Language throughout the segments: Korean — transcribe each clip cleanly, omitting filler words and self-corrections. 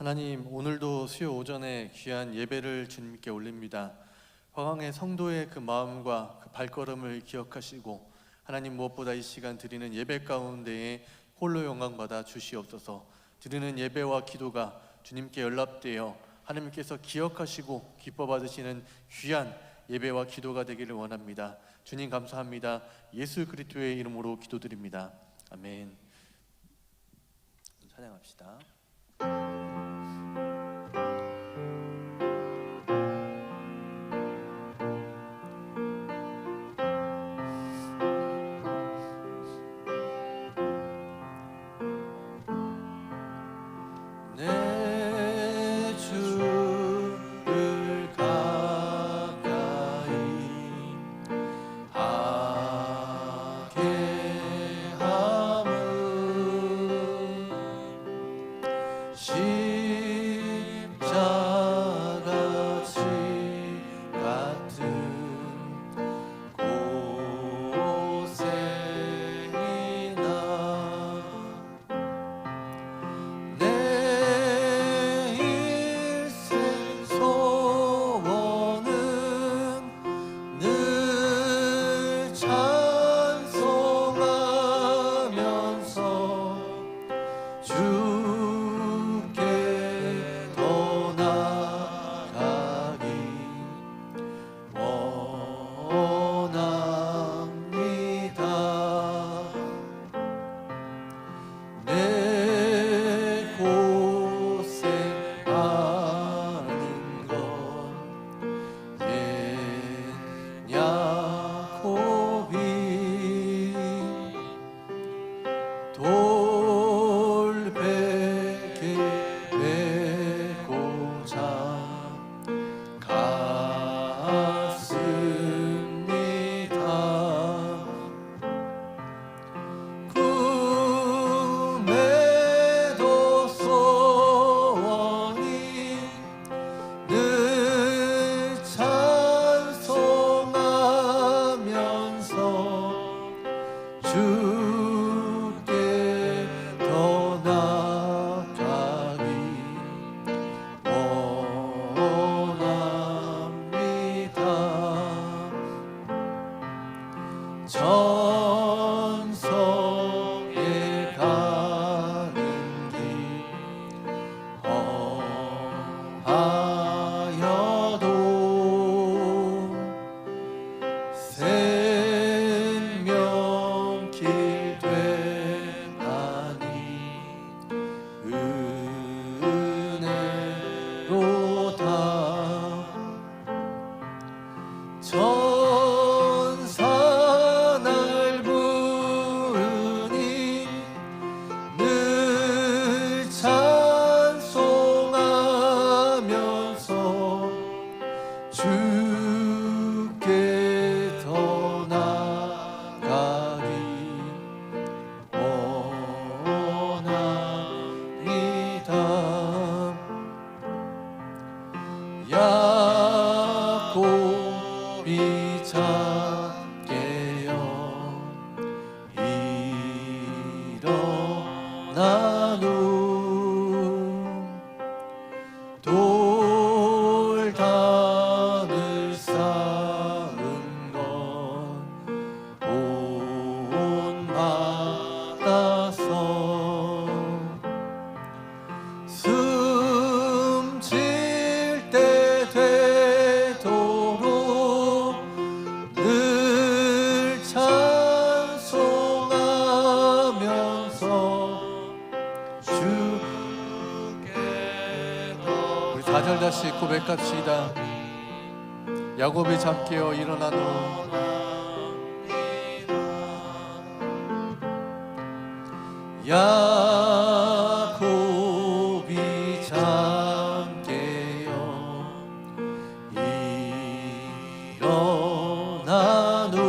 하나님, 오늘도 수요 오전에 귀한 예배를 주님께 올립니다. 화강의 성도의 그 마음과 그 발걸음을 기억하시고 하나님, 무엇보다 이 시간 드리는 예배 가운데에 홀로 영광받아 주시옵소서. 드리는 예배와 기도가 주님께 연락되어 하나님께서 기억하시고 기뻐 받으시는 귀한 예배와 기도가 되기를 원합니다. 주님 감사합니다. 예수 그리스도의 이름으로 기도드립니다. 아멘. 찬양합시다. 내 주를 가까이 하게 함은 십자가지 같은 고생이나 내 일생 소원은 늘 찬송하면서 주께 더 나아가기 원합니다. 내 고생하는 건 옛 야곱이 돌베개 메고자 갔습니다. 꿈에도 소원이 늘 찬송하면서 주께 더 나아가기 원합니다. 전성에 가는 길 험하여도 생명길 되나니 은혜로다. 천사 날 부르니 늘 찬송하면서 주께 더 나아가기 원합니다. 야곱이 작게요 일어나누 돌단을 쌓은 건 본받아서 숨질 때 되도록 늘 찬송하면서 주께 더. 우리 4절 다시 고백합시다. 야곱이 잠깨어 일어난 후 야곱이 잠깨어 일어난 후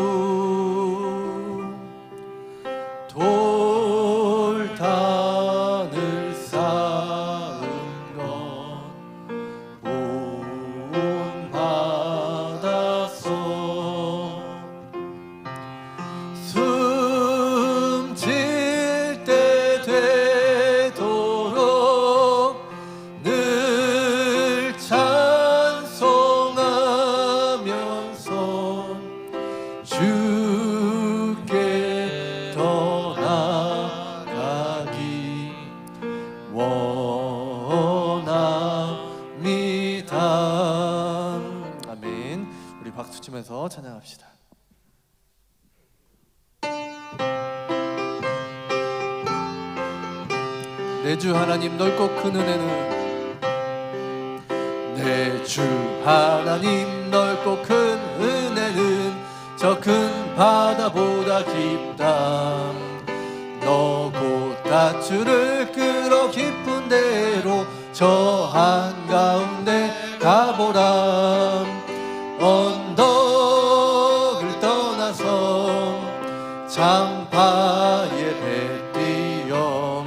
돌단을 쌓은 건 본받아서 숨질 때 주면서 찬양합시다. 내 주 하나님 넓고 큰 은혜는 내 주 하나님 넓고 큰 은혜는 저 큰 바다보다 깊다. 너 곧 밧줄을 끌어 깊은 데로 저 한가운데 가보라. 언덕을 떠나서 장파의 배 띄어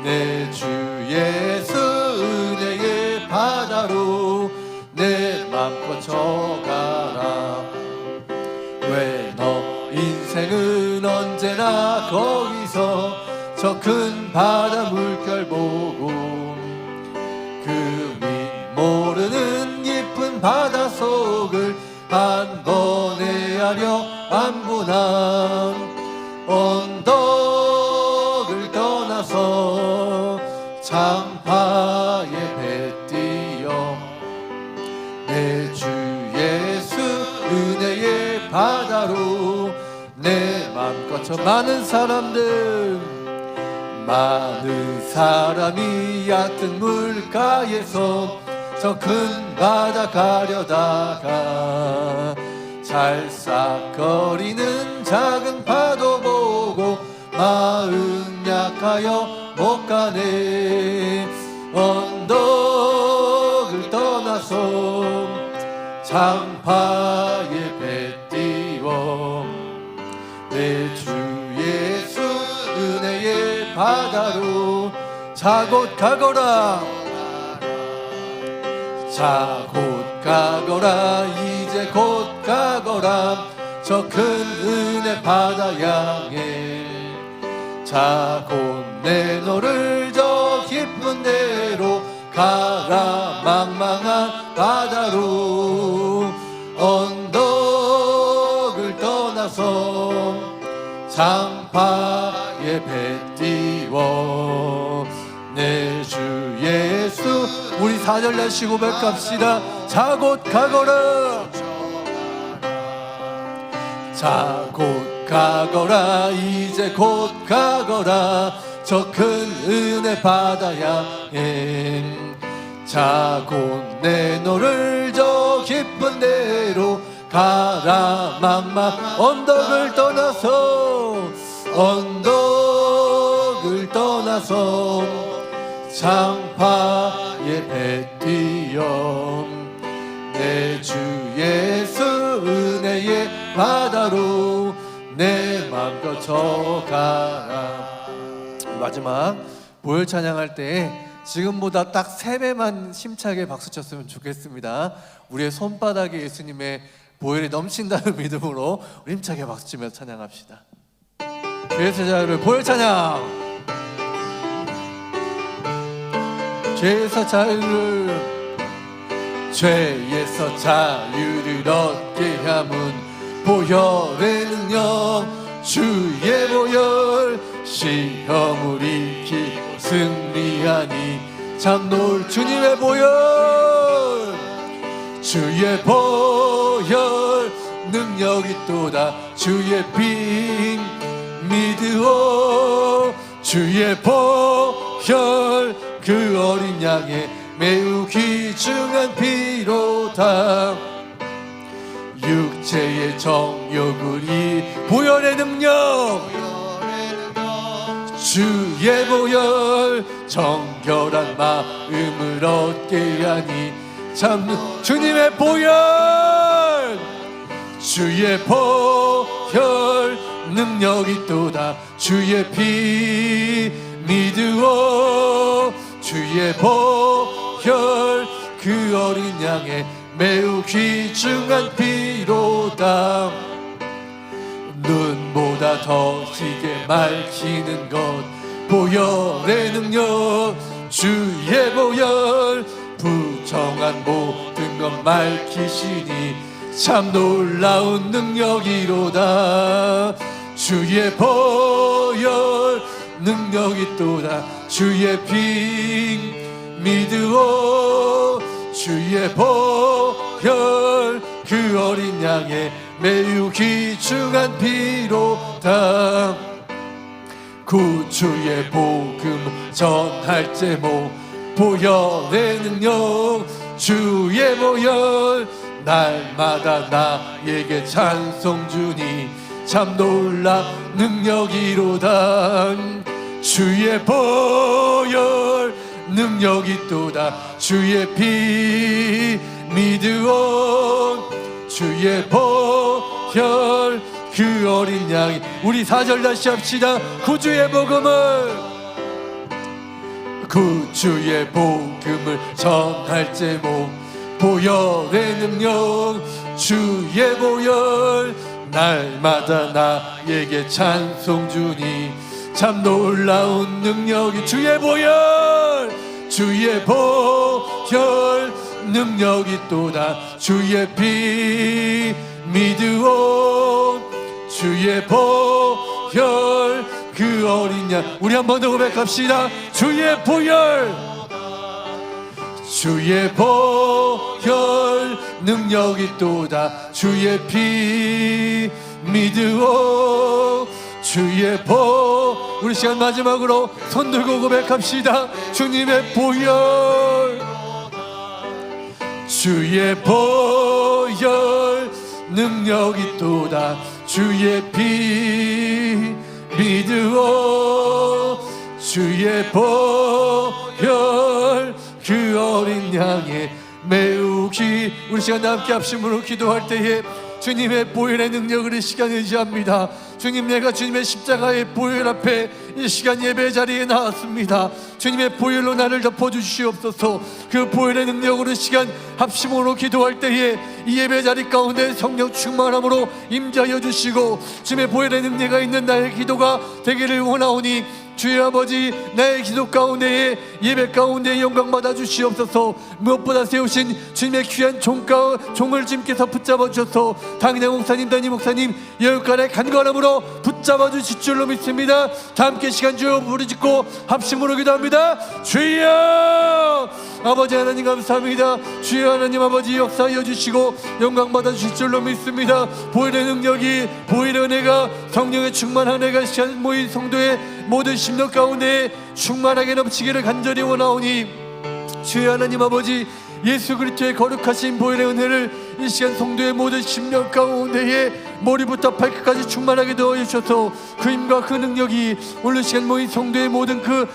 내 주 예수 은혜의 바다로 내 맘껏 져가라. 왜 너 인생은 언제나 거기서 저 큰 바다 물결 보고 그 밑 모르는 깊은 바다 속을 한 번에 하려 안 보나. 언덕을 떠나서 장파의 배 띄어 내 주 예수 은혜의 바다로 내 맘껏 저 많은 사람이 얕은 물가에서 저 큰 바다 가려다가 찰싹거리는 작은 파도 보고 마음 약하여 못 가네. 언덕을 떠나서 장파의 배 띄워 내 주 예수 은혜의 바다로 자 곧 가거라. 자 곧 가거라. 이제 곧 가거라. 저 큰 은혜 바다 향해 자 곧 내 너를 저 깊은 데로 가라. 망망한 바다로 언덕을 떠나서 장파의 배 띄워 내 주 예수. 우리 4절 다시 고백합시다. 자 곧 가거라. 자 곧 가거라. 이제 곧 가거라. 저 큰 은혜 바다 향해 자 곧 내 너를 저 깊은 데로 가라. 망망 언덕을 떠나서 장파의 배 띄어 내 주 예수 은혜의 바다로 내 맘껏 져가라. 마지막 보혈 찬양할 때 지금보다 딱 3배만 힘차게 박수 쳤으면 좋겠습니다. 우리의 손바닥에 예수님의 보혈이 넘친다는 믿음으로 힘차게 박수 치며 찬양합시다. 죄에서 자유를 보혈 찬양. 죄에서 자유를 얻게 함은 보혈의 능력 주의 보혈 시험을 이기고 승리하니 참놀 주님의 보혈 주의 보혈 능력이 또다 주의 피 믿으오 주의 보혈 그 어린 양의 매우 귀중한 피로다 육체의 정욕을 이 보혈의 능력 주의 보혈 정결한 마음을 얻게 하니 참 주님의 보혈 주의 보혈 능력이 또다 주의 피 믿으오 주의 보혈 그 어린 양의 매우 귀중한 피로다 눈보다 더 희게 맑히는 것 보혈의 능력 주의 보혈 부정한 모든 것 밝히시니 참 놀라운 능력이로다 주의 보혈 능력이 또다 주의 피 믿으오 주의 보혈 그 어린 양의 매우 귀중한 피로다. 구주의 복음 전할 제목 보혈의 능력 주의 보혈 날마다 나에게 찬송 주니 참 놀라 능력이로다. 주의 보혈 능력이 또다. 주의 피 믿으온 주의 보혈 그 어린 양이. 우리 4절 다시 합시다. 구주의 복음을 구주의 복음을 전할 제목 보혈의 능력 주의 보혈 날마다 나에게 찬송 주니 참 놀라운 능력이. 주의 보혈 주의 보혈 능력이 또다. 주의 피 믿으온 주의 보혈 그 어린 양. 우리 한 번 더 고백합시다. 주의 보혈 주의 보혈 능력이 또다. 주의 피 믿으오 주의 보. 우리 시간 마지막으로 손 들고 고백합시다. 주님의 보혈 주의 보혈 능력이 또다. 주의 피 믿으오 주의 보혈 그 어린 양의 매우 우리 시간 함께 합심으로 기도할 때에 주님의 보혈의 능력을 이 시간 의지합니다. 주님, 내가 주님의 십자가의 보혈 앞에 이 시간 예배 자리에 나왔습니다. 주님의 보혈로 나를 덮어주시옵소서. 그 보혈의 능력으로 이 시간 합심으로 기도할 때에 이 예배 자리 가운데 성령 충만함으로 임재하여 주시고 주님의 보혈의 능력이 있는 나의 기도가 되기를 원하오니 주의 아버지, 나의 기도 가운데에 예배 가운데 영광 받아 주시옵소서. 무엇보다 세우신 주님의 귀한 종을 주님께서 붙잡아 주셔서 당장 목사님, 담임 목사님 여육간의 간절함으로 붙잡아 주실 줄로 믿습니다. 다 함께 시간 주여 부르짖고 합심으로 기도합니다. 주여 아버지 하나님 감사합니다. 주여 하나님 아버지 역사하여 주시고 영광 받아 주실 줄로 믿습니다. 보혈의 능력이, 보혈의 은혜가, 성령의 충만한 은혜가 시간 모인 성도의 모든 심령 가운데 충만하게 넘치기를 간절히 원하오니 주여 하나님 아버지, 예수 그리스도의 거룩하신 보혈의 은혜를 이 시간 성도의 모든 심령 가운데에 머리부터 발끝까지 충만하게 넣어 주셔서 그 힘과 그 능력이 오늘 시간 모인 성도의 모든 그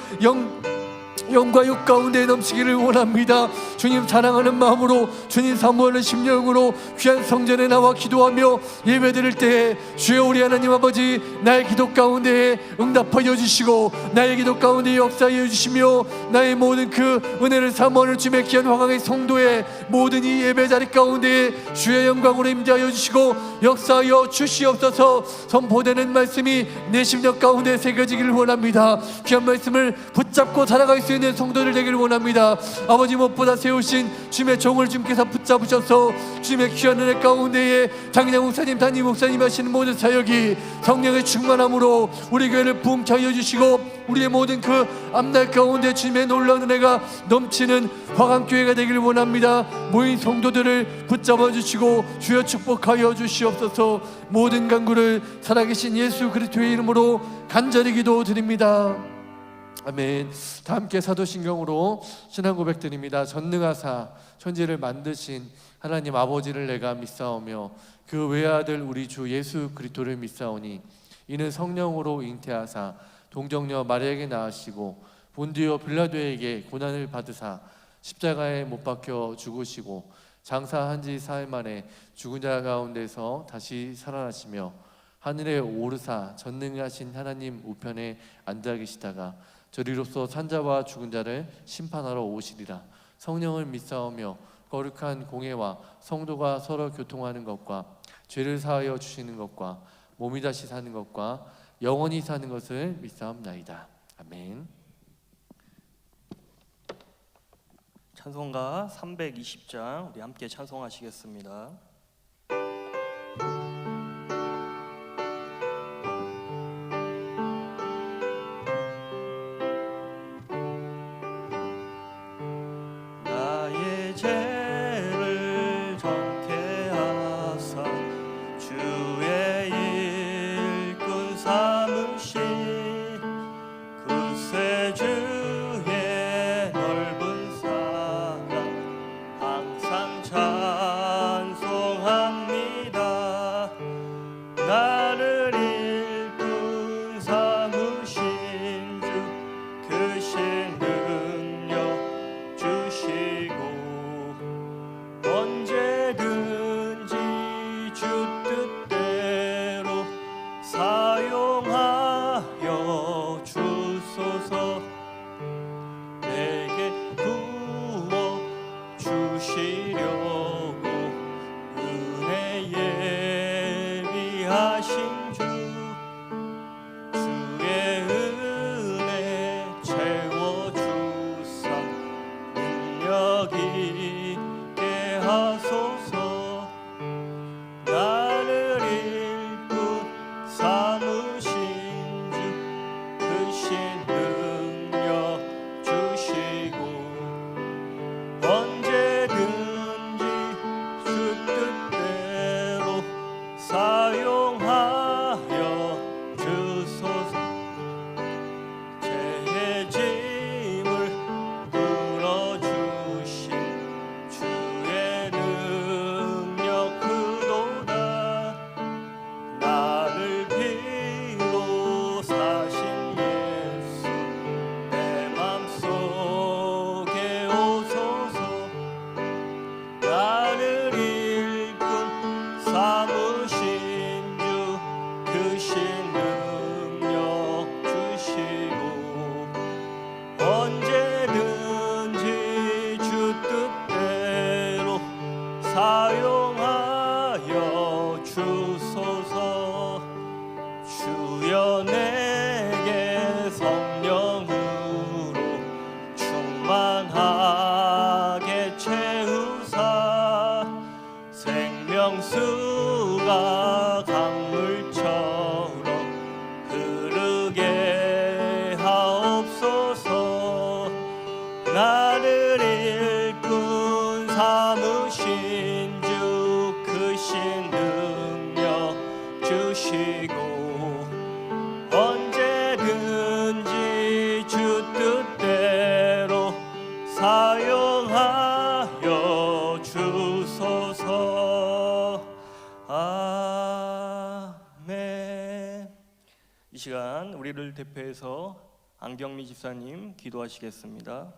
영과 육 가운데 넘치기를 원합니다. 주님 사랑하는 마음으로, 주님 사모하는 심령으로 귀한 성전에 나와 기도하며 예배드릴 때에 주여 우리 하나님 아버지, 나의 기도 가운데 응답하여 주시고 나의 기도 가운데 역사하여 주시며 나의 모든 그 은혜를 사모하는 주님의 귀한 황황의 성도의 모든 이 예배 자리 가운데 주의 영광으로 임재하여 주시고 역사하여 주시옵소서. 선포되는 말씀이 내 심령 가운데 새겨지기를 원합니다. 귀한 말씀을 붙잡고 살아갈 수 있는 성도들 되기를 원합니다. 아버지, 무엇보다 세우신 주님의 종을 주님께서 붙잡으셔서 주님의 귀한 은혜 가운데에 장인영 목사님, 담임 목사님 하시는 모든 사역이 성령의 충만함으로 우리 교회를 부흥케 하여 주시고 우리의 모든 그 앞날 가운데 주님의 놀라운 은혜가 넘치는 화강교회가 되기를 원합니다. 모인 성도들을 붙잡아 주시고 주여 축복하여 주시옵소서. 모든 간구를 살아계신 예수 그리스도의 이름으로 간절히 기도드립니다. 아멘. 다 함께 사도신경으로 신앙 고백드립니다. 전능하사 천지를 만드신 하나님 아버지를 내가 믿사오며 그 외아들 우리 주 예수 그리스도를 믿사오니 이는 성령으로 잉태하사 동정녀 마리아에게 낳으시고 본디오 빌라도에게 고난을 받으사 십자가에 못 박혀 죽으시고 장사한 지 사흘 만에 죽은 자 가운데서 다시 살아나시며 하늘에 오르사 전능하신 하나님 우편에 앉아 계시다가 저리로서 산자와 죽은 자를 심판하러 오시리라. 성령을 믿사오며 거룩한 공회와 성도가 서로 교통하는 것과 죄를 사하여 주시는 것과 몸이 다시 사는 것과 영원히 사는 것을 믿사옵나이다. 아멘. 찬송가 320장 우리 함께 찬송하시겠습니다. 나의 죄를 정케 하사 주의 일꾼 삼으신 구세주의 넓은 사랑 항상 찬송합니다. 나를 일꾼 삼으신 주 크신 능력 주시고 언제든지 주 뜻대로 사용하여 주소서. 내게 부어 주시려고 은혜 예비하신 주 주의 은혜 채워주사 능력 있게 하소서. 나를 일꾼 삼으신 주 크신 능력 주시고 언제든지 주 뜻대로 사용하여 주소서. 제 짐을 풀어주신 주의 능력 크도다. 나를 피로 사신 예수 내 맘속에 오소서. 나를 일꾼 삼으신 주 크신 능력 주시고 언제든지 주 뜻대로 사용하여 주소서. 주여 내게 성령으로 충만하게 채우사 생명수가 강물처럼 흐르게 하옵소서. 나를 일꾼 삼으신 주 크신 능력 주시고 언제든지 주 뜻대로 사용하여 주소서. 아멘. 이 시간 우리를 대표해서 안경미 집사님 기도하시겠습니다.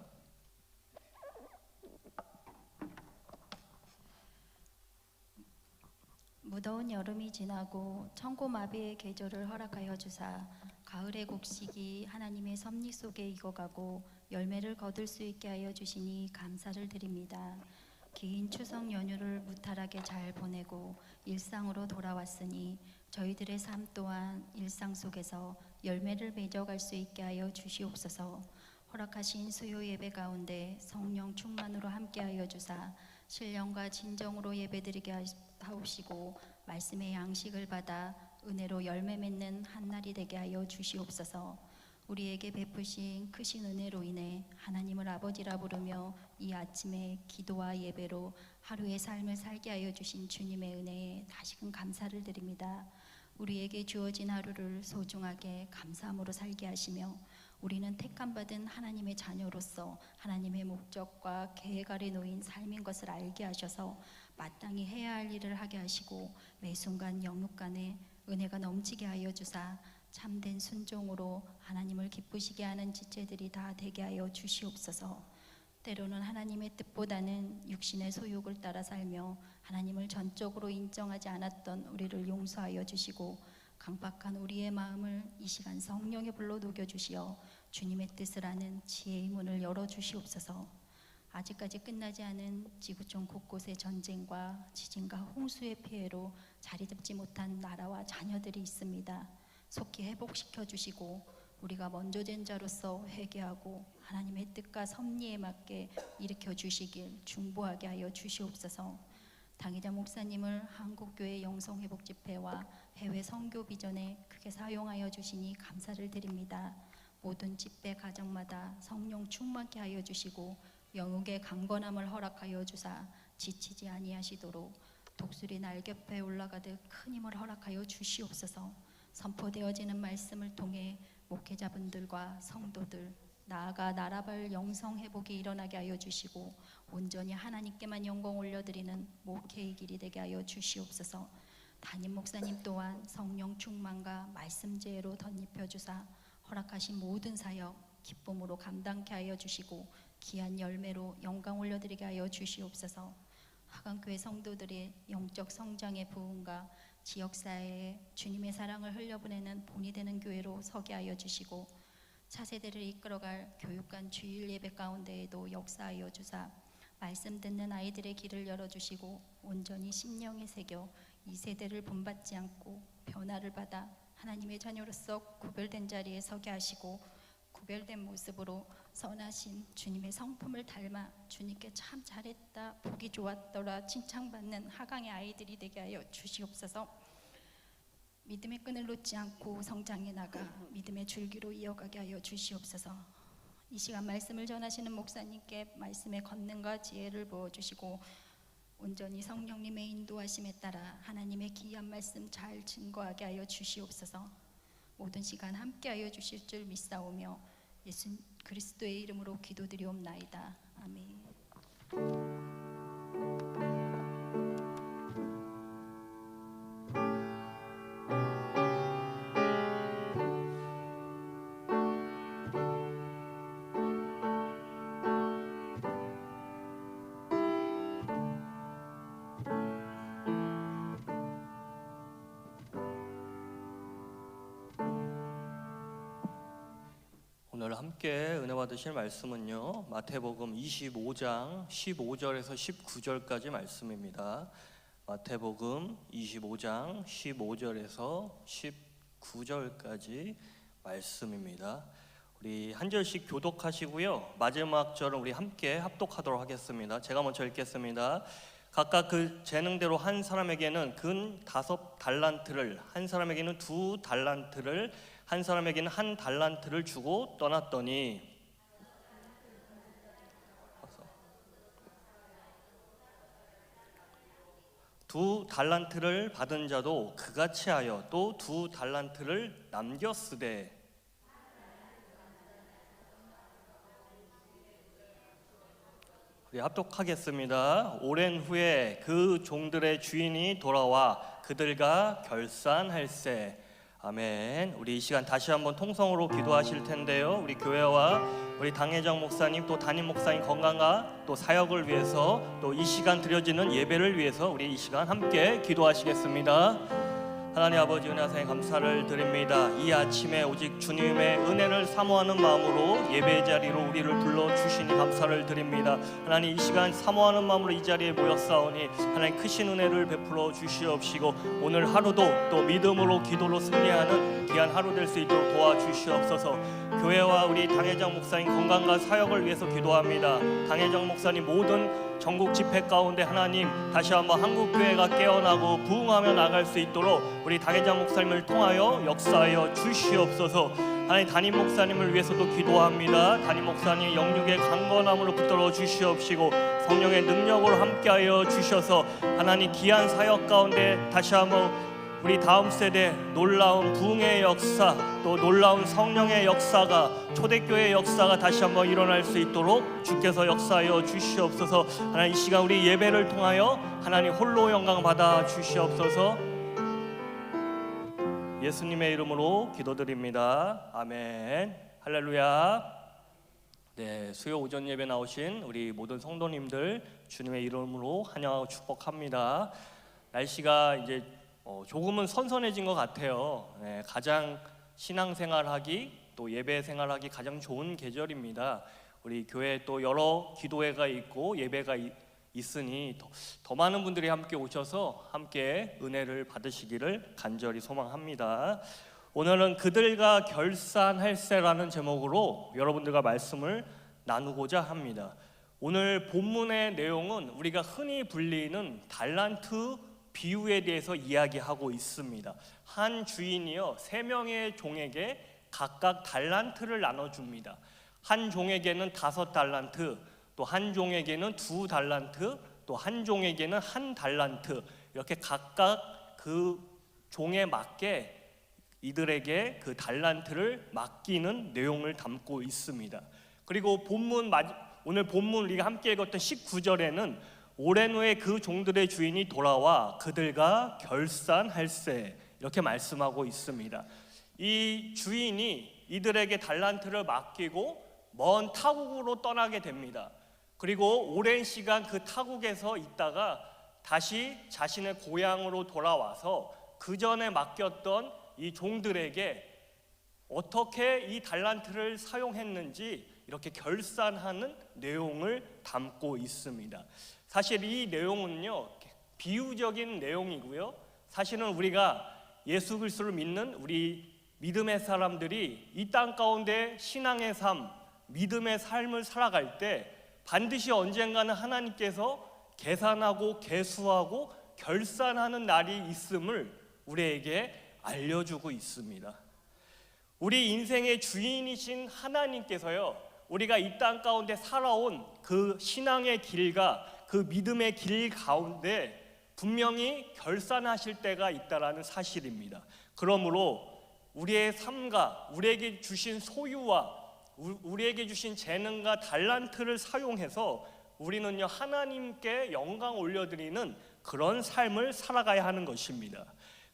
무더운 여름이 지나고 천고마비의 계절을 허락하여 주사 가을의 곡식이 하나님의 섭리 속에 익어가고 열매를 거둘 수 있게 하여 주시니 감사를 드립니다. 긴 추석 연휴를 무탈하게 잘 보내고 일상으로 돌아왔으니 저희들의 삶 또한 일상 속에서 열매를 맺어갈 수 있게 하여 주시옵소서. 허락하신 수요 예배 가운데 성령 충만으로 함께하여 주사 신령과 진정으로 예배드리게 하옵시고 말씀의 양식을 받아 은혜로 열매 맺는 한날이 되게 하여 주시옵소서. 우리에게 베푸신 크신 은혜로 인해 하나님을 아버지라 부르며 이 아침에 기도와 예배로 하루의 삶을 살게 하여 주신 주님의 은혜에 다시금 감사를 드립니다. 우리에게 주어진 하루를 소중하게 감사함으로 살게 하시며 우리는 택함받은 하나님의 자녀로서 하나님의 목적과 계획 아래 놓인 삶인 것을 알게 하셔서 마땅히 해야 할 일을 하게 하시고 매 순간 영육간에 은혜가 넘치게 하여 주사 참된 순종으로 하나님을 기쁘시게 하는 지체들이 다 되게 하여 주시옵소서. 때로는 하나님의 뜻보다는 육신의 소욕을 따라 살며 하나님을 전적으로 인정하지 않았던 우리를 용서하여 주시고 강박한 우리의 마음을 이 시간 성령의 불로 녹여주시어 주님의 뜻을 아는 지혜의 문을 열어주시옵소서. 아직까지 끝나지 않은 지구촌 곳곳의 전쟁과 지진과 홍수의 피해로 자리 잡지 못한 나라와 자녀들이 있습니다. 속히 회복시켜 주시고 우리가 먼저 된 자로서 회개하고 하나님의 뜻과 섭리에 맞게 일으켜 주시길 중보하게 하여 주시옵소서. 당의자 목사님을 한국교회 영성회복집회와 해외 선교 비전에 크게 사용하여 주시니 감사를 드립니다. 모든 집회 가정마다 성령 충만케 하여 주시고 영육의 강건함을 허락하여 주사 지치지 아니하시도록 독수리 날개뼈에 올라가듯 큰 힘을 허락하여 주시옵소서. 선포되어지는 말씀을 통해 목회자분들과 성도들 나아가 나라발 영성 회복이 일어나게 하여 주시고 온전히 하나님께만 영광 올려드리는 목회의 길이 되게 하여 주시옵소서. 담임 목사님 또한 성령 충만과 말씀 지혜로 덧입혀 주사 허락하신 모든 사역 기쁨으로 감당케 하여 주시고 귀한 열매로 영광 올려드리게 하여 주시옵소서. 하강교회 성도들의 영적 성장의 부흥과 지역사회에 주님의 사랑을 흘려보내는 본이 되는 교회로 서게 하여 주시고 차세대를 이끌어갈 교육관 주일 예배 가운데에도 역사하여 주사 말씀 듣는 아이들의 길을 열어주시고 온전히 심령에 새겨 이 세대를 본받지 않고 변화를 받아 하나님의 자녀로서 구별된 자리에 서게 하시고 구별된 모습으로 선하신 주님의 성품을 닮아 주님께 참 잘했다 보기 좋았더라 칭찬받는 하강의 아이들이 되게 하여 주시옵소서. 믿음의 끈을 놓지 않고 성장해 나가 믿음의 줄기로 이어가게 하여 주시옵소서. 이 시간 말씀을 전하시는 목사님께 말씀의 권능과 지혜를 부어주시고 온전히 성령님의 인도하심에 따라 하나님의 귀한 말씀 잘 증거하게 하여 주시옵소서. 모든 시간 함께하여 주실 줄 믿사오며 예수 그리스도의 이름으로 기도드리옵나이다. 아멘. 오늘 함께 은혜 받으실 말씀은요 마태복음 25장 15절에서 19절까지 말씀입니다. 마태복음 25장 15절에서 19절까지 말씀입니다. 우리 한 절씩 교독하시고요 마지막 절은 우리 함께 합독하도록 하겠습니다. 제가 먼저 읽겠습니다. 각각 그 재능대로 한 사람에게는 근 5달란트를, 한 사람에게는 2달란트를, 한 사람에게는 1달란트를 주고 떠났더니 두 달란트를 받은 자도 그같이 하여 또 2달란트를 남겼으되 우리 합독하겠습니다. 오랜 후에 그 종들의 주인이 돌아와 그들과 결산할세. 아멘. 우리 이 시간 다시 한번 통성으로 기도하실 텐데요 우리 교회와 우리 당회장 목사님 또 담임 목사님 건강과 또 사역을 위해서 또 이 시간 드려지는 예배를 위해서 우리 이 시간 함께 기도하시겠습니다. 하나님 아버지 은혜 하사에 감사를 드립니다. 이 아침에 오직 주님의 은혜를 사모하는 마음으로 예배 자리로 우리를 불러주시니 감사를 드립니다. 하나님 이 시간 사모하는 마음으로 이 자리에 모였사오니 하나님 크신 은혜를 베풀어 주시옵시고 오늘 하루도 또 믿음으로 기도로 승리하는 귀한 하루 될 수 있도록 도와주시옵소서. 교회와 우리 당회장 목사님 건강과 사역을 위해서 기도합니다. 당회장 목사님 모든 전국 집회 가운데 하나님 다시 한번 한국교회가 깨어나고 부흥하며 나갈 수 있도록 우리 당회장 목사님을 통하여 역사하여 주시옵소서. 하나님 담임 목사님을 위해서도 기도합니다. 담임 목사님 영육의 강건함으로 붙들어 주시옵시고 성령의 능력으로 함께하여 주셔서 하나님 귀한 사역 가운데 다시 한번 우리 다음 세대 놀라운 부흥의 역사 또 놀라운 성령의 역사가 초대교회의 역사가 다시 한번 일어날 수 있도록 주께서 역사하여 주시옵소서. 하나님 이 시간 우리 예배를 통하여 하나님 홀로 영광 받아 주시옵소서. 예수님의 이름으로 기도드립니다. 아멘. 할렐루야. 네, 수요 오전 예배 나오신 우리 모든 성도님들 주님의 이름으로 환영하고 축복합니다. 날씨가 이제 조금은 선선해진 것 같아요. 네, 가장 신앙생활하기 또 예배생활하기 가장 좋은 계절입니다. 우리 교회에 또 여러 기도회가 있고 예배가 있으니 더 많은 분들이 함께 오셔서 함께 은혜를 받으시기를 간절히 소망합니다. 오늘은 그들과 결산할세라는 제목으로 여러분들과 말씀을 나누고자 합니다. 오늘 본문의 내용은 우리가 흔히 불리는 달란트 비유에 대해서 이야기하고 있습니다. 한 주인이요 3명의 종에게 각각 달란트를 나눠줍니다. 한 종에게는 5달란트, 또 한 종에게는 2달란트, 또 한 종에게는 1달란트, 이렇게 각각 그 종에 맞게 이들에게 그 달란트를 맡기는 내용을 담고 있습니다. 그리고 오늘 본문 우리가 함께 읽었던 19절에는 오랜 후에 그 종들의 주인이 돌아와 그들과 결산할세 이렇게 말씀하고 있습니다. 이 주인이 이들에게 달란트를 맡기고 먼 타국으로 떠나게 됩니다. 그리고 오랜 시간 그 타국에서 있다가 다시 자신의 고향으로 돌아와서 그 전에 맡겼던 이 종들에게 어떻게 이 달란트를 사용했는지 이렇게 결산하는 내용을 담고 있습니다. 사실 이 내용은요, 비유적인 내용이고요. 사실은 우리가 예수 그리스도를 믿는 우리 믿음의 사람들이 이 땅 가운데 신앙의 삶, 믿음의 삶을 살아갈 때 반드시 언젠가는 하나님께서 계산하고 계수하고 결산하는 날이 있음을 우리에게 알려주고 있습니다. 우리 인생의 주인이신 하나님께서요, 우리가 이 땅 가운데 살아온 그 신앙의 길과 그 믿음의 길 가운데 분명히 결산하실 때가 있다라는 사실입니다. 그러므로 우리의 삶과 우리에게 주신 소유와 우리에게 주신 재능과 달란트를 사용해서 우리는요, 하나님께 영광 올려드리는 그런 삶을 살아가야 하는 것입니다.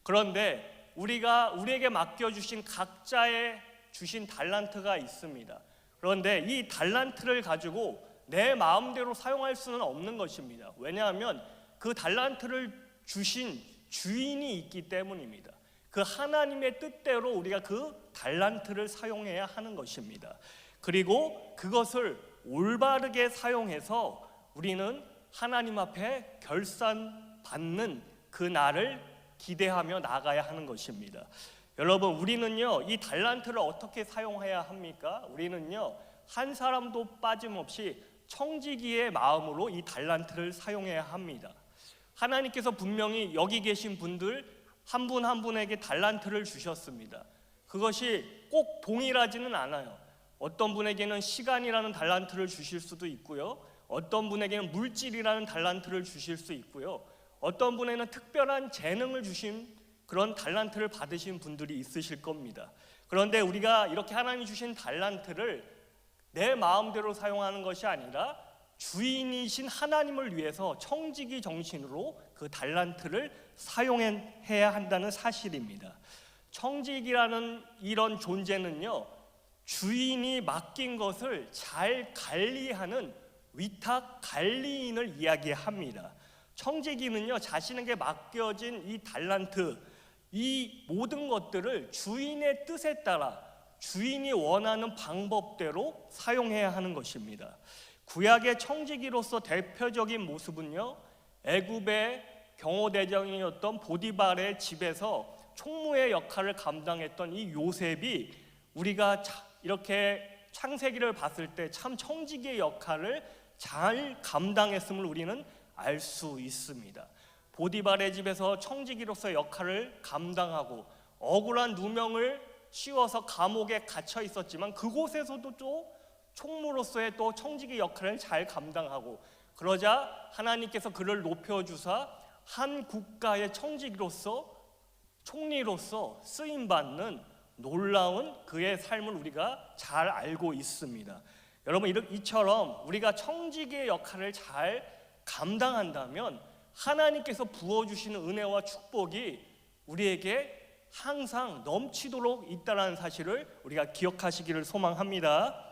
그런데 우리에게 맡겨주신 각자의 주신 달란트가 있습니다. 그런데 이 달란트를 가지고 내 마음대로 사용할 수는 없는 것입니다. 왜냐하면 그 달란트를 주신 주인이 있기 때문입니다. 그 하나님의 뜻대로 우리가 그 달란트를 사용해야 하는 것입니다. 그리고 그것을 올바르게 사용해서 우리는 하나님 앞에 결산받는 그 날을 기대하며 나가야 하는 것입니다. 여러분, 우리는요, 이 달란트를 어떻게 사용해야 합니까? 우리는요, 한 사람도 빠짐없이 청지기의 마음으로 이 달란트를 사용해야 합니다. 하나님께서 분명히 여기 계신 분들 한 분 한 분에게 달란트를 주셨습니다. 그것이 꼭 동일하지는 않아요. 어떤 분에게는 시간이라는 달란트를 주실 수도 있고요, 어떤 분에게는 물질이라는 달란트를 주실 수 있고요, 어떤 분에게는 특별한 재능을 주신 그런 달란트를 받으신 분들이 있으실 겁니다. 그런데 우리가 이렇게 하나님 주신 달란트를 내 마음대로 사용하는 것이 아니라 주인이신 하나님을 위해서 청지기 정신으로 그 달란트를 사용해야 한다는 사실입니다. 청지기라는 이런 존재는요, 주인이 맡긴 것을 잘 관리하는 위탁 관리인을 이야기합니다. 청지기는요, 자신에게 맡겨진 이 달란트, 이 모든 것들을 주인의 뜻에 따라 주인이 원하는 방법대로 사용해야 하는 것입니다. 구약의 청지기로서 대표적인 모습은요, 애굽의 경호대장이었던 보디발의 집에서 총무의 역할을 감당했던 이 요셉이 우리가 이렇게 창세기를 봤을 때 참 청지기의 역할을 잘 감당했음을 우리는 알 수 있습니다. 보디발의 집에서 청지기로서 역할을 감당하고 억울한 누명을 씌워서 감옥에 갇혀 있었지만 그곳에서도 또 총무로서의 또 청지기 역할을 잘 감당하고, 그러자 하나님께서 그를 높여주사 한 국가의 청지기로서 총리로서 쓰임받는 놀라운 그의 삶을 우리가 잘 알고 있습니다. 여러분, 이처럼 우리가 청지기의 역할을 잘 감당한다면 하나님께서 부어주시는 은혜와 축복이 우리에게 항상 넘치도록 있다는 사실을 우리가 기억하시기를 소망합니다.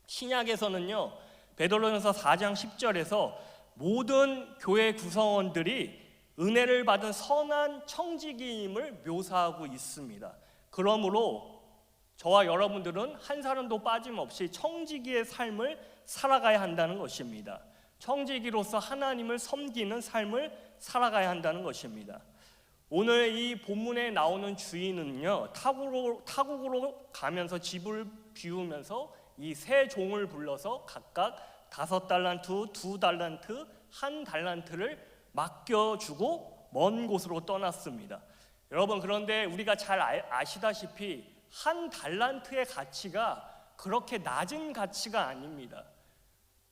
신약에서는요, 베드로전서 4장 10절에서 모든 교회 구성원들이 은혜를 받은 선한 청지기임을 묘사하고 있습니다. 그러므로 저와 여러분들은 한 사람도 빠짐없이 청지기의 삶을 살아가야 한다는 것입니다. 청지기로서 하나님을 섬기는 삶을 살아가야 한다는 것입니다. 오늘 이 본문에 나오는 주인은요, 타국으로 가면서 집을 비우면서 이 세 종을 불러서 각각 5달란트, 2달란트, 1달란트를 맡겨주고 먼 곳으로 떠났습니다. 여러분, 그런데 우리가 잘 아시다시피 1달란트의 가치가 그렇게 낮은 가치가 아닙니다.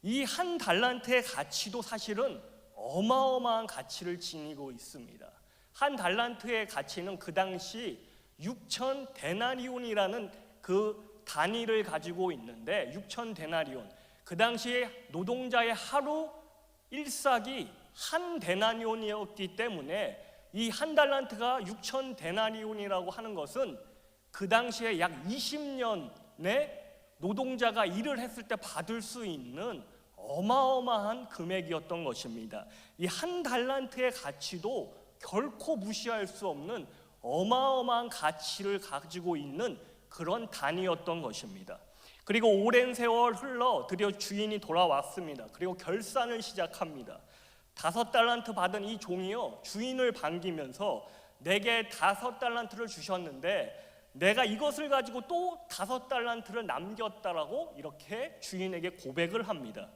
이 1달란트의 가치도 사실은 어마어마한 가치를 지니고 있습니다. 한 달란트의 가치는 그 당시 6천 데나리온이라는 그 단위를 가지고 있는데, 6천 데나리온, 그 당시에 노동자의 하루 일삭이 한 데나리온이었기 때문에 이 한 달란트가 6천 데나리온이라고 하는 것은 그 당시에 약 20년의 노동자가 일을 했을 때 받을 수 있는 어마어마한 금액이었던 것입니다. 이 한 달란트의 가치도 결코 무시할 수 없는 어마어마한 가치를 가지고 있는 그런 단위였던 것입니다. 그리고 오랜 세월 흘러 드디어 주인이 돌아왔습니다. 그리고 결산을 시작합니다. 5달란트 받은 이 종이요, 주인을 반기면서 내게 5달란트를 주셨는데 내가 이것을 가지고 또 5달란트를 남겼다라고 이렇게 주인에게 고백을 합니다.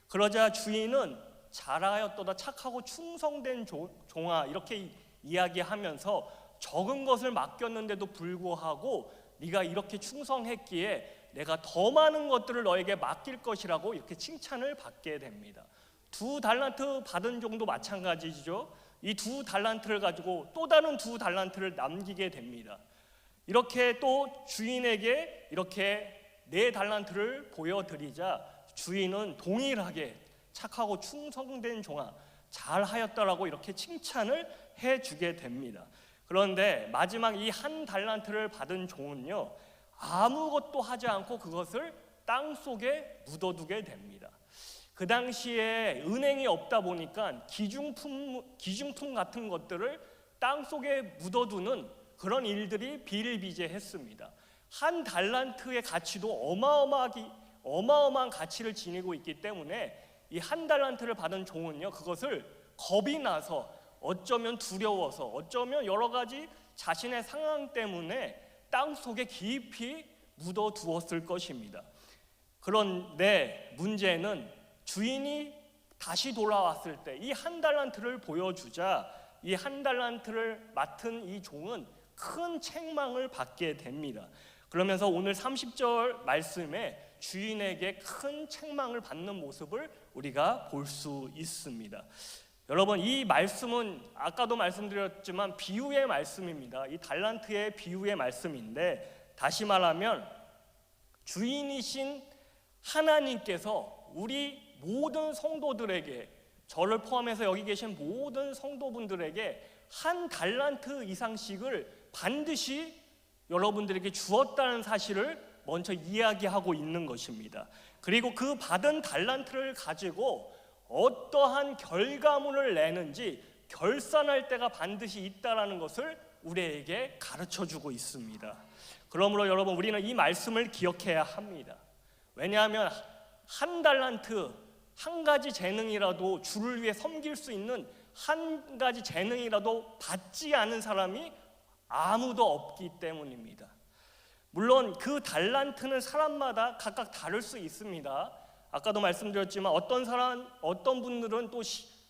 그러자 주인은 잘하였도다, 착하고 충성된 종아, 이렇게 이야기하면서 적은 것을 맡겼는데도 불구하고 네가 이렇게 충성했기에 내가 더 많은 것들을 너에게 맡길 것이라고 이렇게 칭찬을 받게 됩니다. 2달란트 받은 종도 마찬가지죠. 이 2달란트를 가지고 또 다른 2달란트를 남기게 됩니다. 이렇게 또 주인에게 이렇게 4달란트를 보여드리자 주인은 동일하게 착하고 충성된 종아, 잘하였다라고 이렇게 칭찬을 해주게 됩니다. 그런데 마지막 이 1달란트를 받은 종은요, 아무것도 하지 않고 그것을 땅 속에 묻어두게 됩니다. 그 당시에 은행이 없다 보니까 기중품 같은 것들을 땅 속에 묻어두는 그런 일들이 비일비재했습니다. 1달란트의 가치도 어마어마한 가치를 지니고 있기 때문에 이 1달란트를 받은 종은요, 그것을 겁이 나서, 어쩌면 두려워서, 어쩌면 여러 가지 자신의 상황 때문에 땅 속에 깊이 묻어두었을 것입니다. 그런데 문제는 주인이 다시 돌아왔을 때 이 1달란트를 보여주자 이 1달란트를 맡은 이 종은 큰 책망을 받게 됩니다. 그러면서 오늘 30절 말씀에 주인에게 큰 책망을 받는 모습을 우리가 볼 수 있습니다. 여러분, 이 말씀은 아까도 말씀드렸지만 비유의 말씀입니다. 이 달란트의 비유의 말씀인데, 다시 말하면 주인이신 하나님께서 우리 모든 성도들에게, 저를 포함해서 여기 계신 모든 성도분들에게 1달란트 이상씩을 반드시 여러분들에게 주었다는 사실을 먼저 이야기하고 있는 것입니다. 그리고 그 받은 달란트를 가지고 어떠한 결과물을 내는지 결산할 때가 반드시 있다라는 것을 우리에게 가르쳐주고 있습니다. 그러므로 여러분, 우리는 이 말씀을 기억해야 합니다. 왜냐하면 1달란트, 한 가지 재능이라도, 주를 위해 섬길 수 있는 한 가지 재능이라도 받지 않은 사람이 아무도 없기 때문입니다. 물론 그 달란트는 사람마다 각각 다를 수 있습니다. 아까도 말씀드렸지만 어떤 분들은 또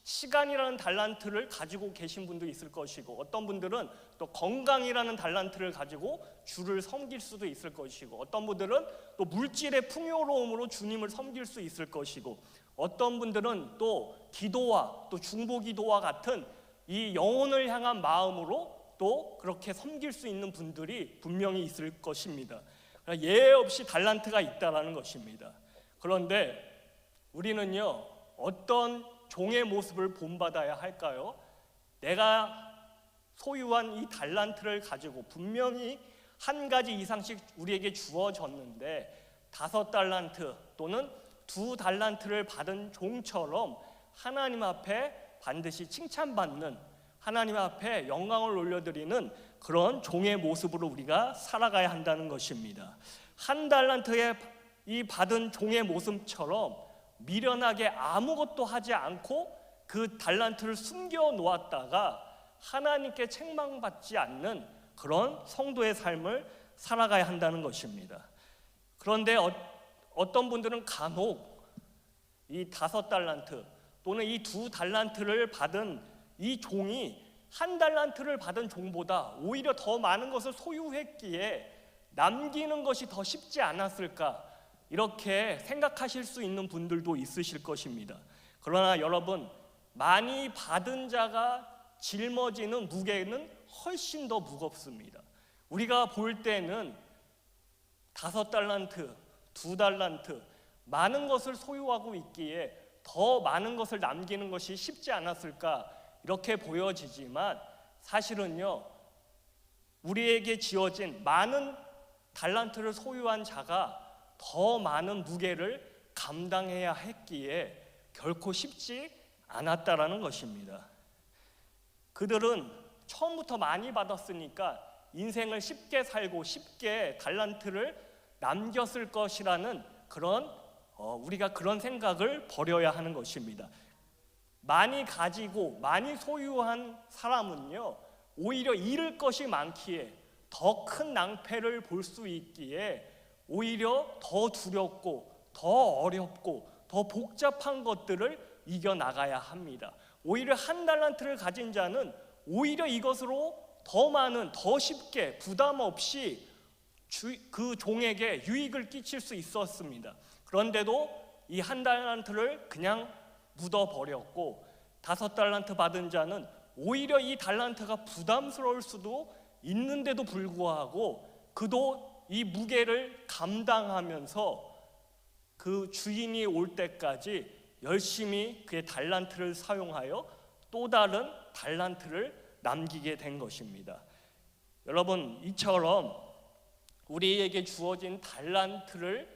시간이라는 달란트를 가지고 계신 분도 있을 것이고, 어떤 분들은 또 건강이라는 달란트를 가지고 주를 섬길 수도 있을 것이고, 어떤 분들은 또 물질의 풍요로움으로 주님을 섬길 수 있을 것이고, 어떤 분들은 또 기도와 또 중보기도와 같은 이 영혼을 향한 마음으로 또 그렇게 섬길 수 있는 분들이 분명히 있을 것입니다. 예외 없이 달란트가 있다라는 것입니다. 그런데 우리는요, 어떤 종의 모습을 본받아야 할까요? 내가 소유한 이 달란트를 가지고 분명히 한 가지 이상씩 우리에게 주어졌는데 5달란트 또는 2달란트를 받은 종처럼 하나님 앞에 반드시 칭찬받는, 하나님 앞에 영광을 올려드리는 그런 종의 모습으로 우리가 살아가야 한다는 것입니다. 1달란트의 이 받은 종의 모습처럼 미련하게 아무것도 하지 않고 그 달란트를 숨겨 놓았다가 하나님께 책망받지 않는 그런 성도의 삶을 살아가야 한다는 것입니다. 그런데 어떤 분들은 간혹 이 5달란트 또는 이 2달란트를 받은 이 종이 1달란트를 받은 종보다 오히려 더 많은 것을 소유했기에 남기는 것이 더 쉽지 않았을까, 이렇게 생각하실 수 있는 분들도 있으실 것입니다. 그러나 여러분, 많이 받은 자가 짊어지는 무게는 훨씬 더 무겁습니다. 우리가 볼 때는 5달란트, 2달란트 많은 것을 소유하고 있기에 더 많은 것을 남기는 것이 쉽지 않았을까 이렇게 보여지지만 사실은요, 우리에게 지어진 많은 달란트를 소유한 자가 더 많은 무게를 감당해야 했기에 결코 쉽지 않았다라는 것입니다. 그들은 처음부터 많이 받았으니까 인생을 쉽게 살고 쉽게 달란트를 남겼을 것이라는 그런 우리가 그런 생각을 버려야 하는 것입니다. 많이 가지고 많이 소유한 사람은요, 오히려 잃을 것이 많기에 더 큰 낭패를 볼 수 있기에 오히려 더 두렵고 더 어렵고 더 복잡한 것들을 이겨나가야 합니다. 오히려 1달란트를 가진 자는 오히려 이것으로 더 많은, 더 쉽게 부담 없이 그 종에게 유익을 끼칠 수 있었습니다. 그런데도 이 1달란트를 그냥 묻어버렸고 5달란트 받은 자는 오히려 이 달란트가 부담스러울 수도 있는데도 불구하고 그도 이 무게를 감당하면서 그 주인이 올 때까지 열심히 그의 달란트를 사용하여 또 다른 달란트를 남기게 된 것입니다. 여러분, 이처럼 우리에게 주어진 달란트를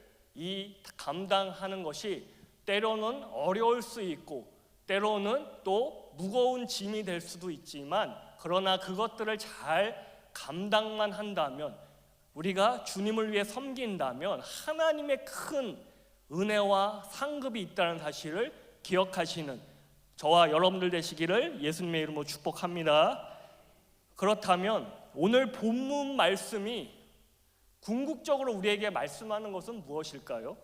감당하는 것이 때로는 어려울 수 있고 때로는 또 무거운 짐이 될 수도 있지만, 그러나 그것들을 잘 감당만 한다면, 우리가 주님을 위해 섬긴다면 하나님의 큰 은혜와 상급이 있다는 사실을 기억하시는 저와 여러분들 되시기를 예수님의 이름으로 축복합니다. 그렇다면 오늘 본문 말씀이 궁극적으로 우리에게 말씀하는 것은 무엇일까요?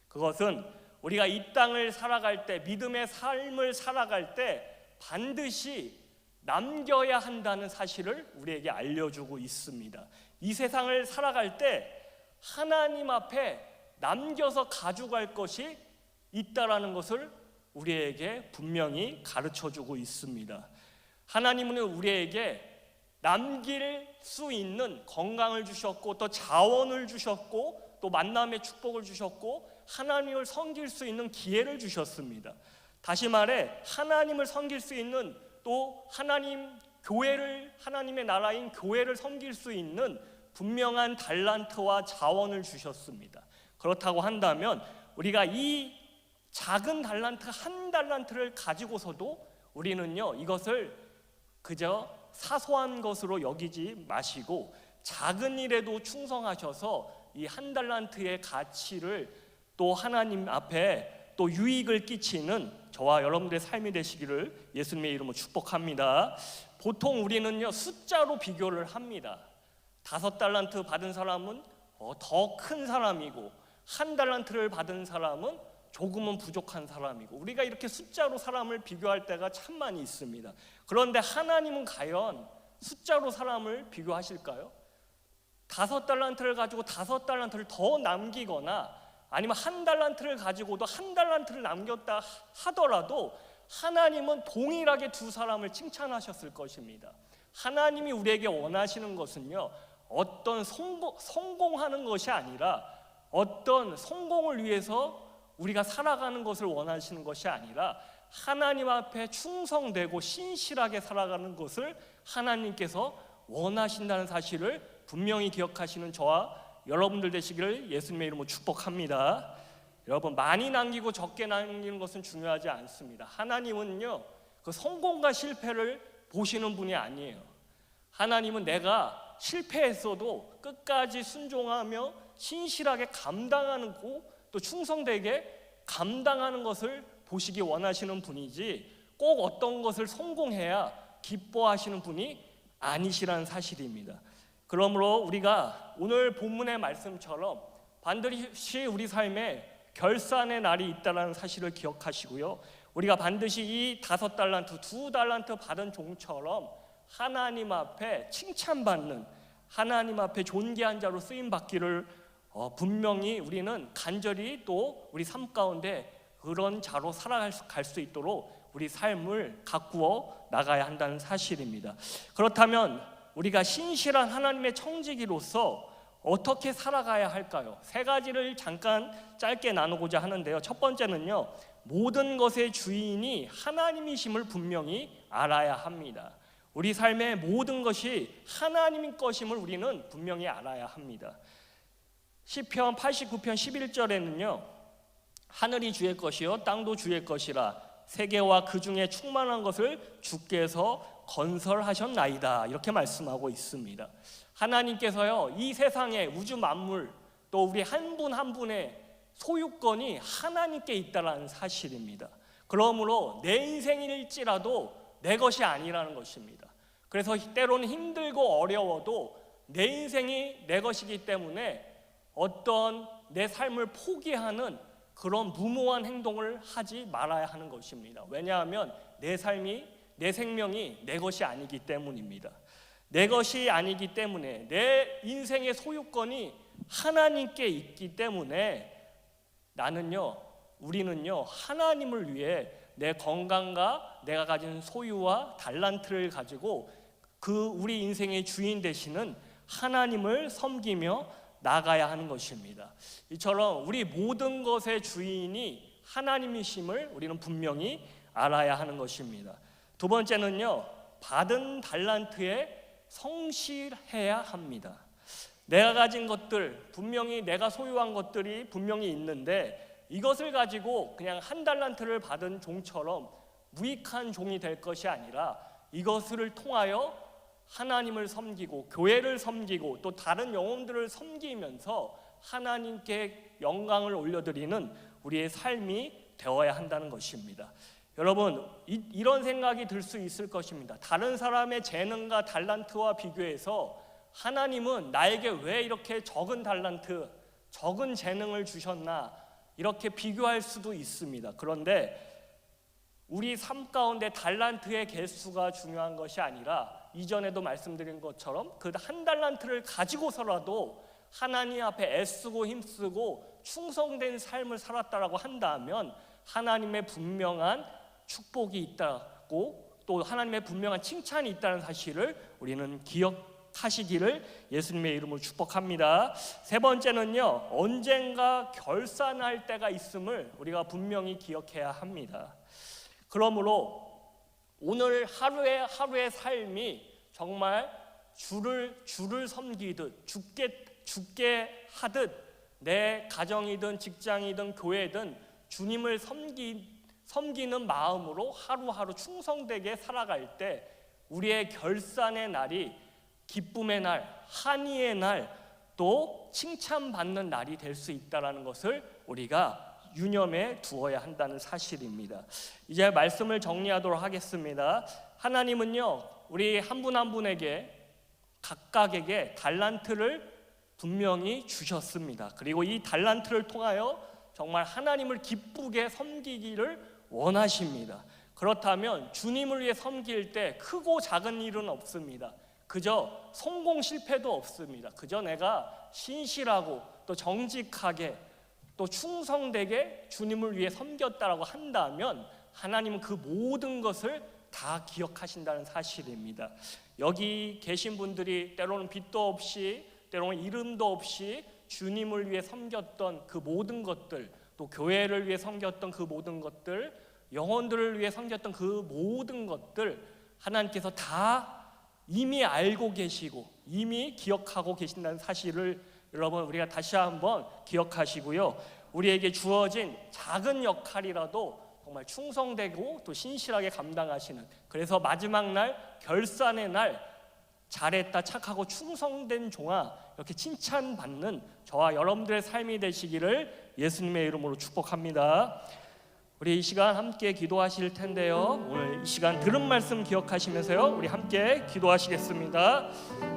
그것은 우리가 이 땅을 살아갈 때, 믿음의 삶을 살아갈 때 반드시 남겨야 한다는 사실을 우리에게 알려주고 있습니다. 이 세상을 살아갈 때 하나님 앞에 남겨서 가져갈 것이 있다라는 것을 우리에게 분명히 가르쳐주고 있습니다. 하나님은 우리에게 남길 수 있는 건강을 주셨고 또 자원을 주셨고 또 만남의 축복을 주셨고 하나님을 섬길 수 있는 기회를 주셨습니다. 다시 말해 하나님을 섬길 수 있는, 또 하나님의 나라인 교회를 섬길 수 있는 분명한 달란트와 자원을 주셨습니다. 그렇다고 한다면 우리가 이 작은 달란트 1달란트를 가지고서도 우리는요, 이것을 그저 사소한 것으로 여기지 마시고 작은 일에도 충성하셔서 이 1달란트의 가치를 또 하나님 앞에 또 유익을 끼치는 저와 여러분들의 삶이 되시기를 예수님의 이름으로 축복합니다. 보통 우리는요, 숫자로 비교를 합니다. 5달란트 받은 사람은 더 큰 사람이고 1달란트를 받은 사람은 조금은 부족한 사람이고, 우리가 이렇게 숫자로 사람을 비교할 때가 참 많이 있습니다. 그런데 하나님은 과연 숫자로 사람을 비교하실까요? 5달란트를 가지고 5달란트를 더 남기거나 아니면 1달란트를 가지고도 1달란트를 남겼다 하더라도 하나님은 동일하게 두 사람을 칭찬하셨을 것입니다. 하나님이 우리에게 원하시는 것은요, 어떤 성공하는 것이 아니라, 어떤 성공을 위해서 우리가 살아가는 것을 원하시는 것이 아니라 하나님 앞에 충성되고 신실하게 살아가는 것을 하나님께서 원하신다는 사실을 분명히 기억하시는 저와 여러분들 되시기를 예수님의 이름으로 축복합니다. 여러분, 많이 남기고 적게 남기는 것은 중요하지 않습니다. 하나님은요, 그 성공과 실패를 보시는 분이 아니에요. 하나님은 내가 실패했어도 끝까지 순종하며 신실하게 감당하는 또 충성되게 감당하는 것을 보시기 원하시는 분이지, 꼭 어떤 것을 성공해야 기뻐하시는 분이 아니시라는 사실입니다. 그러므로 우리가 오늘 본문의 말씀처럼 반드시 우리 삶에 결산의 날이 있다는 사실을 기억하시고요, 우리가 반드시 이 5달란트, 2달란트 받은 종처럼 하나님 앞에 칭찬받는, 하나님 앞에 존귀한 자로 쓰임받기를 분명히 우리는 간절히 또 우리 삶 가운데 그런 자로 살아갈 수 있도록 우리 삶을 가꾸어 나가야 한다는 사실입니다. 그렇다면 우리가 신실한 하나님의 청지기로서 어떻게 살아가야 할까요? 세 가지를 잠깐 짧게 나누고자 하는데요. 첫 번째는요, 모든 것의 주인이 하나님이심을 분명히 알아야 합니다. 우리 삶의 모든 것이 하나님의 것임을 우리는 분명히 알아야 합니다. 시편 89편 11절에는요, 하늘이 주의 것이요 땅도 주의 것이라 세계와 그 중에 충만한 것을 주께서 건설하셨나이다, 이렇게 말씀하고 있습니다. 하나님께서요, 이 세상의 우주 만물 또 우리 한 분 한 분의 소유권이 하나님께 있다는 사실입니다. 그러므로 내 인생일지라도 내 것이 아니라는 것입니다. 그래서 때로는 힘들고 어려워도 내 인생이 내 것이기 때문에 어떤 내 삶을 포기하는 그런 무모한 행동을 하지 말아야 하는 것입니다. 왜냐하면 내 삶이, 내 생명이 내 것이 아니기 때문입니다. 내 것이 아니기 때문에, 내 인생의 소유권이 하나님께 있기 때문에 우리는요 하나님을 위해 내 건강과 내가 가진 소유와 달란트를 가지고 그 우리 인생의 주인 되시는 하나님을 섬기며 나가야 하는 것입니다. 이처럼 우리 모든 것의 주인이 하나님이심을 우리는 분명히 알아야 하는 것입니다. 두 번째는요, 받은 달란트에 성실해야 합니다. 내가 가진 것들, 분명히 내가 소유한 것들이 분명히 있는데 이것을 가지고 그냥 한 달란트를 받은 종처럼 무익한 종이 될 것이 아니라 이것을 통하여 하나님을 섬기고 교회를 섬기고 또 다른 영혼들을 섬기면서 하나님께 영광을 올려드리는 우리의 삶이 되어야 한다는 것입니다. 여러분, 이런 생각이 들 수 있을 것입니다. 다른 사람의 재능과 달란트와 비교해서 하나님은 나에게 왜 이렇게 적은 달란트, 적은 재능을 주셨나, 이렇게 비교할 수도 있습니다. 그런데 우리 삶 가운데 달란트의 개수가 중요한 것이 아니라 이전에도 말씀드린 것처럼 그 한 달란트를 가지고서라도 하나님 앞에 애쓰고 힘쓰고 충성된 삶을 살았다라고 한다면 하나님의 분명한 축복이 있다고, 또 하나님의 분명한 칭찬이 있다는 사실을 우리는 기억하시기를 예수님의 이름으로 축복합니다. 세 번째는요, 언젠가 결산할 때가 있음을 우리가 분명히 기억해야 합니다. 그러므로 오늘 하루의 삶이 정말 주를 섬기듯 죽게 하듯 내 가정이든 직장이든 교회든 주님을 섬기는 마음으로 하루하루 충성되게 살아갈 때 우리의 결산의 날이 기쁨의 날, 한의의 날, 또 칭찬받는 날이 될 수 있다는 것을 우리가 유념해 두어야 한다는 사실입니다. 이제 말씀을 정리하도록 하겠습니다. 하나님은요, 우리 한 분 한 분에게 각각에게 달란트를 분명히 주셨습니다. 그리고 이 달란트를 통하여 정말 하나님을 기쁘게 섬기기를 원하십니다. 그렇다면 주님을 위해 섬길 때 크고 작은 일은 없습니다. 그저 성공 실패도 없습니다. 그저 내가 신실하고 또 정직하게 또 충성되게 주님을 위해 섬겼다라고 한다면 하나님은 그 모든 것을 다 기억하신다는 사실입니다. 여기 계신 분들이 때로는 빚도 없이, 때로는 이름도 없이 주님을 위해 섬겼던 그 모든 것들, 또 교회를 위해 섬겼던 그 모든 것들, 영혼들을 위해 섬겼던 그 모든 것들 하나님께서 다 이미 알고 계시고 이미 기억하고 계신다는 사실을 여러분 우리가 다시 한번 기억하시고요, 우리에게 주어진 작은 역할이라도 정말 충성되고 또 신실하게 감당하시는, 그래서 마지막 날 결산의 날 잘했다, 착하고 충성된 종아, 이렇게 칭찬받는 저와 여러분들의 삶이 되시기를 예수님의 이름으로 축복합니다. 우리 이 시간 함께 기도하실 텐데요, 오늘 이 시간 들은 말씀 기억하시면서요, 우리 함께 기도하시겠습니다.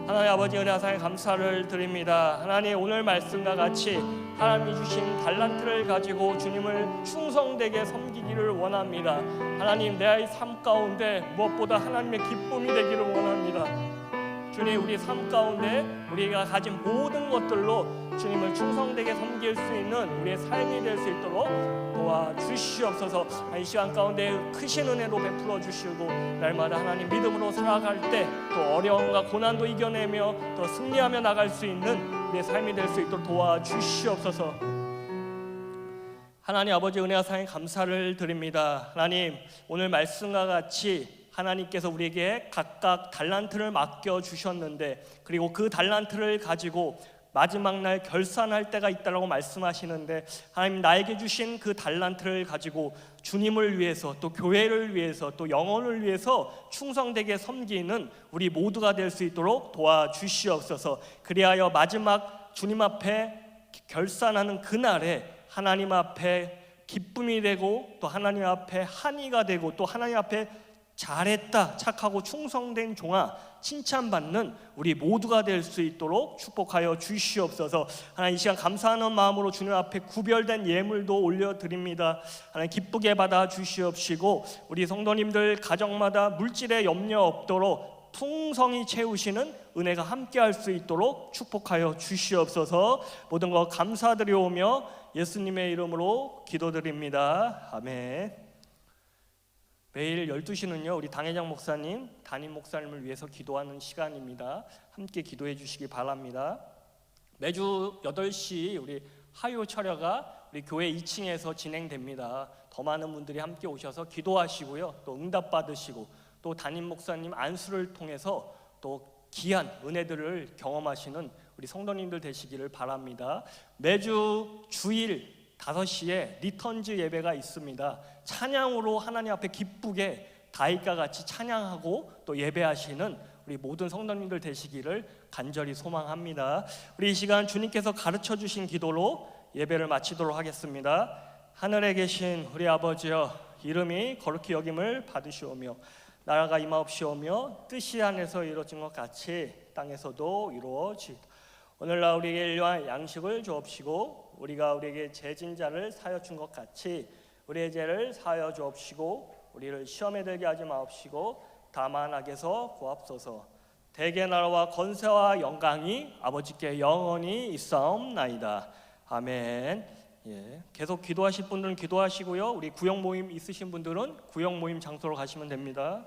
하나님 아버지, 은혜 사랑에 감사를 드립니다. 하나님, 오늘 말씀과 같이 하나님이 주신 달란트를 가지고 주님을 충성되게 섬기기를 원합니다. 하나님, 내 삶 가운데 무엇보다 하나님의 기쁨이 되기를 원합니다. 주님, 우리 삶 가운데 우리가 가진 모든 것들로 주님을 충성되게 섬길 수 있는 우리의 삶이 될 수 있도록 도와주시옵소서. 이 시간 가운데 크신 은혜로 베풀어 주시고 날마다 하나님 믿음으로 살아갈 때 또 어려움과 고난도 이겨내며 또 승리하며 나갈 수 있는 우리의 삶이 될 수 있도록 도와주시옵소서. 하나님 아버지, 은혜와 사랑에 감사를 드립니다. 하나님, 오늘 말씀과 같이 하나님께서 우리에게 각각 달란트를 맡겨주셨는데, 그리고 그 달란트를 가지고 마지막 날 결산할 때가 있다라고 말씀하시는데, 하나님, 나에게 주신 그 달란트를 가지고 주님을 위해서, 또 교회를 위해서, 또 영혼을 위해서 충성되게 섬기는 우리 모두가 될 수 있도록 도와주시옵소서. 그리하여 마지막 주님 앞에 결산하는 그날에 하나님 앞에 기쁨이 되고, 또 하나님 앞에 한의가 되고, 또 하나님 앞에 잘했다, 착하고 충성된 종아 칭찬받는 우리 모두가 될 수 있도록 축복하여 주시옵소서. 하나님, 이 시간 감사하는 마음으로 주님 앞에 구별된 예물도 올려드립니다. 하나님, 기쁘게 받아 주시옵시고 우리 성도님들 가정마다 물질에 염려 없도록 풍성히 채우시는 은혜가 함께할 수 있도록 축복하여 주시옵소서. 모든 것 감사드리오며 예수님의 이름으로 기도드립니다. 아멘. 매일 12시는요 우리 당회장 목사님, 담임 목사님을 위해서 기도하는 시간입니다. 함께 기도해 주시기 바랍니다. 매주 8시 우리 하요 철야가 우리 교회 2층에서 진행됩니다. 더 많은 분들이 함께 오셔서 기도하시고요, 또 응답 받으시고, 또 담임 목사님 안수를 통해서 또 귀한 은혜들을 경험하시는 우리 성도님들 되시기를 바랍니다. 매주 주일 5시에 리턴즈 예배가 있습니다. 찬양으로 하나님 앞에 기쁘게 다윗과 같이 찬양하고 또 예배하시는 우리 모든 성도님들 되시기를 간절히 소망합니다. 우리 이 시간 주님께서 가르쳐 주신 기도로 예배를 마치도록 하겠습니다. 하늘에 계신 우리 아버지여, 이름이 거룩히 여김을 받으시오며 나라가 임하옵시오며 뜻이 하늘에서 이루어진 것 같이 땅에서도 이루어지이다. 오늘날 우리에게 일용할 양식을 주옵시고 우리가 우리에게 죄진 자를 사하여 준 것 같이 우리의 죄를 사하여 주옵시고 우리를 시험에 들게 하지 마옵시고 다만 악에서 구하옵소서. 대개 나라와 권세와 영광이 아버지께 영원히 있사옵나이다. 아멘. 계속 기도하실 분들은 기도하시고요, 우리 구역 모임 있으신 분들은 구역 모임 장소로 가시면 됩니다.